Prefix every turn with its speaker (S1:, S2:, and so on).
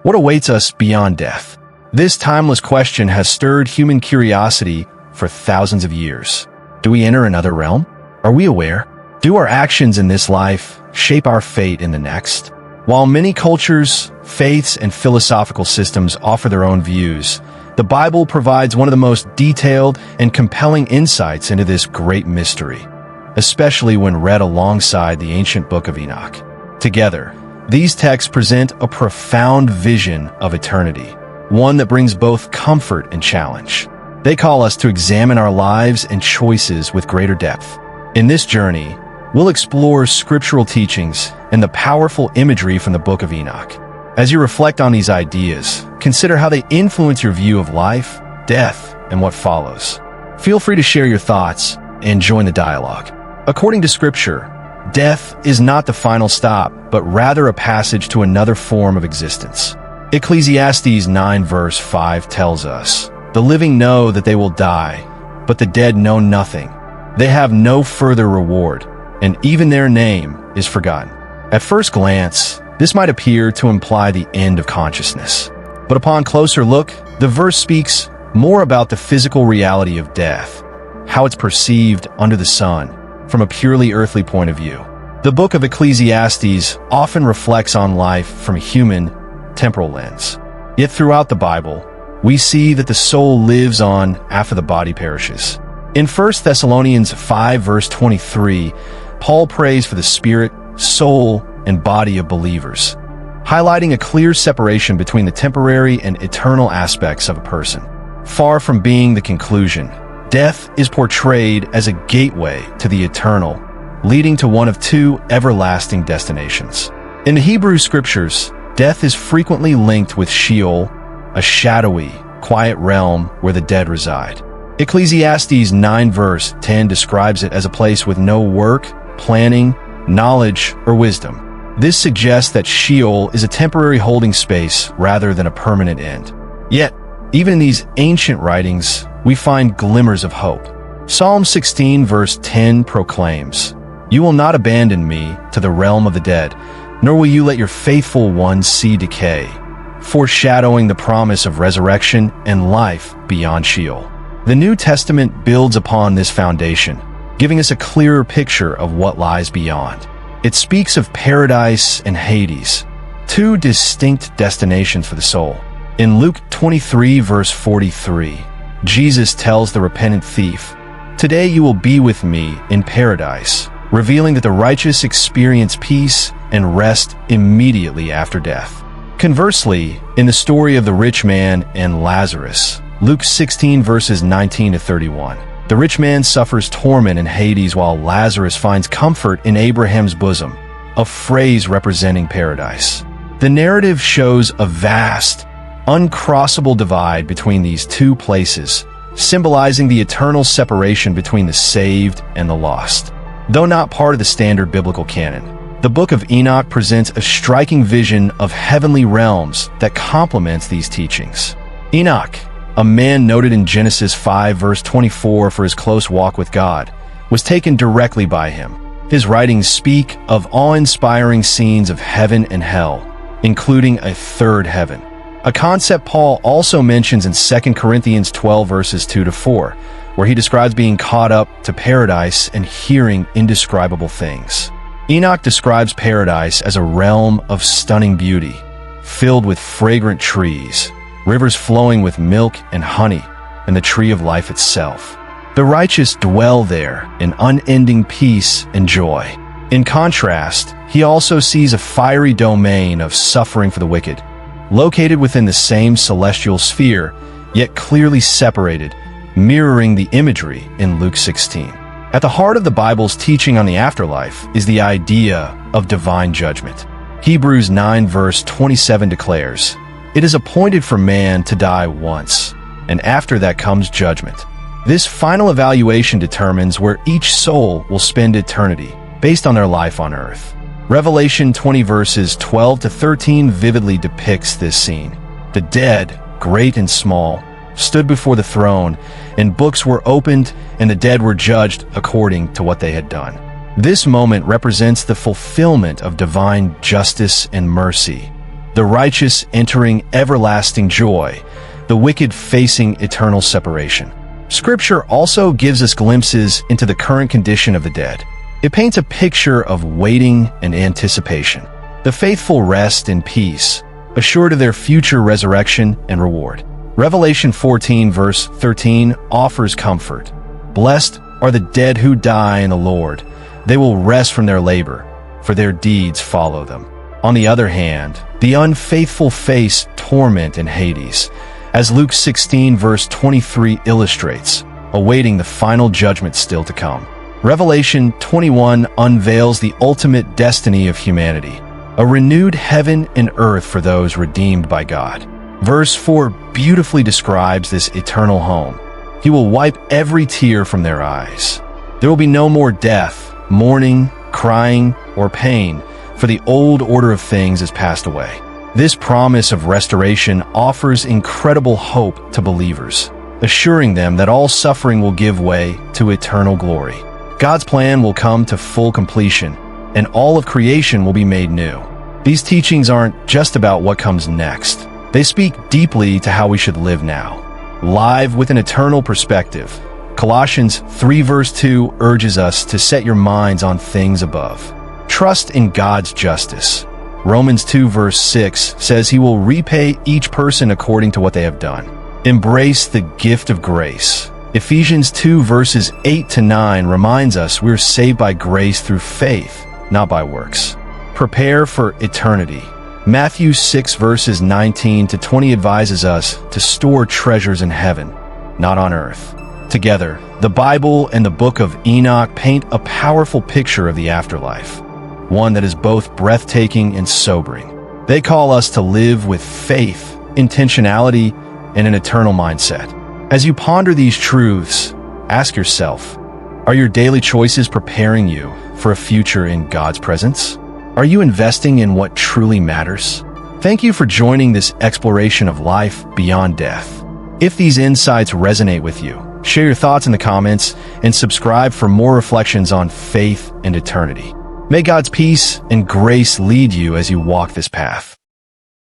S1: What awaits us beyond death? This timeless question has stirred human curiosity for thousands of years. Do we enter another realm? Are we aware? Do our actions in this life shape our fate in the next? While many cultures, faiths, and philosophical systems offer their own views, the Bible provides one of the most detailed and compelling insights into this great mystery, especially when read alongside the ancient Book of Enoch. Together, these texts present a profound vision of eternity, one that brings both comfort and challenge. They call us to examine our lives and choices with greater depth. In this journey, we'll explore scriptural teachings and the powerful imagery from the Book of Enoch. As you reflect on these ideas, consider how they influence your view of life, death, and what follows. Feel free to share your thoughts and join the dialogue. According to Scripture, death is not the final stop, but rather a passage to another form of existence. Ecclesiastes 9 verse 5 tells us, "The living know that they will die, but the dead know nothing. They have no further reward, and even their name is forgotten." At first glance, this might appear to imply the end of consciousness. But upon closer look, the verse speaks more about the physical reality of death, how it's perceived under the sun, from a purely earthly point of view. The book of Ecclesiastes often reflects on life from a human, temporal lens. Yet throughout the Bible, we see that the soul lives on after the body perishes. In 1 Thessalonians 5 verse 23, Paul prays for the spirit, soul, and body of believers, highlighting a clear separation between the temporary and eternal aspects of a person. Far from being the conclusion, death is portrayed as a gateway to the eternal, leading to one of two everlasting destinations. In the Hebrew scriptures, death is frequently linked with Sheol, a shadowy, quiet realm where the dead reside. Ecclesiastes 9 verse 10 describes it as a place with no work, planning, knowledge, or wisdom. This suggests that Sheol is a temporary holding space rather than a permanent end. Yet, even in these ancient writings, we find glimmers of hope. Psalm 16 verse 10 proclaims, "You will not abandon me to the realm of the dead, nor will you let your faithful one see decay," foreshadowing the promise of resurrection and life beyond Sheol. The New Testament builds upon this foundation, giving us a clearer picture of what lies beyond. It speaks of paradise and Hades, two distinct destinations for the soul. In Luke 23 verse 43, Jesus tells the repentant thief, "Today you will be with me in paradise," revealing that the righteous experience peace and rest immediately after death. Conversely, in the story of the rich man and Lazarus, Luke 16 verses 19 to 31, the rich man suffers torment in Hades while Lazarus finds comfort in Abraham's bosom, a phrase representing paradise. The narrative shows a vast, uncrossable divide between these two places, symbolizing the eternal separation between the saved and the lost. Though not part of the standard biblical canon, the Book of Enoch presents a striking vision of heavenly realms that complements these teachings. Enoch, a man noted in Genesis 5 verse 24 for his close walk with God, was taken directly by him. His writings speak of awe-inspiring scenes of heaven and hell, including a third heaven, a concept Paul also mentions in 2 Corinthians 12 verses 2 to 4, where he describes being caught up to paradise and hearing indescribable things. Enoch describes paradise as a realm of stunning beauty, filled with fragrant trees, rivers flowing with milk and honey, and the tree of life itself. The righteous dwell there in unending peace and joy. In contrast, he also sees a fiery domain of suffering for the wicked, located within the same celestial sphere, yet clearly separated, mirroring the imagery in Luke 16. At the heart of the Bible's teaching on the afterlife is the idea of divine judgment. Hebrews 9 verse 27 declares, "It is appointed for man to die once, and after that comes judgment." This final evaluation determines where each soul will spend eternity, based on their life on earth. Revelation 20 verses 12 to 13 vividly depicts this scene. The dead, great and small, stood before the throne, and books were opened, and the dead were judged according to what they had done. This moment represents the fulfillment of divine justice and mercy, the righteous entering everlasting joy, the wicked facing eternal separation. Scripture also gives us glimpses into the current condition of the dead. It paints a picture of waiting and anticipation. The faithful rest in peace, assured of their future resurrection and reward. Revelation 14 verse 13 offers comfort. Blessed are the dead who die in the Lord. They will rest from their labor, for their deeds follow them. On the other hand, the unfaithful face torment in Hades, as Luke 16 verse 23 illustrates, awaiting the final judgment still to come. Revelation 21 unveils the ultimate destiny of humanity, a renewed heaven and earth for those redeemed by God. Verse 4 beautifully describes this eternal home. He will wipe every tear from their eyes. There will be no more death, mourning, crying, or pain, for the old order of things has passed away. This promise of restoration offers incredible hope to believers, assuring them that all suffering will give way to eternal glory. God's plan will come to full completion, and all of creation will be made new. These teachings aren't just about what comes next. They speak deeply to how we should live now, live with an eternal perspective. Colossians 3 verse 2 urges us to set your minds on things above. Trust in God's justice. Romans 2 verse 6 says he will repay each person according to what they have done. Embrace the gift of grace. Ephesians 2 verses 8 to 9 reminds us we're saved by grace through faith, not by works. Prepare for eternity. Matthew 6 verses 19 to 20 advises us to store treasures in heaven, not on earth. Together, the Bible and the book of Enoch paint a powerful picture of the afterlife, one that is both breathtaking and sobering. They call us to live with faith, intentionality, and an eternal mindset. As you ponder these truths, ask yourself, are your daily choices preparing you for a future in God's presence? Are you investing in what truly matters? Thank you for joining this exploration of life beyond death. If these insights resonate with you, share your thoughts in the comments and subscribe for more reflections on faith and eternity. May God's peace and grace lead you as you walk this path.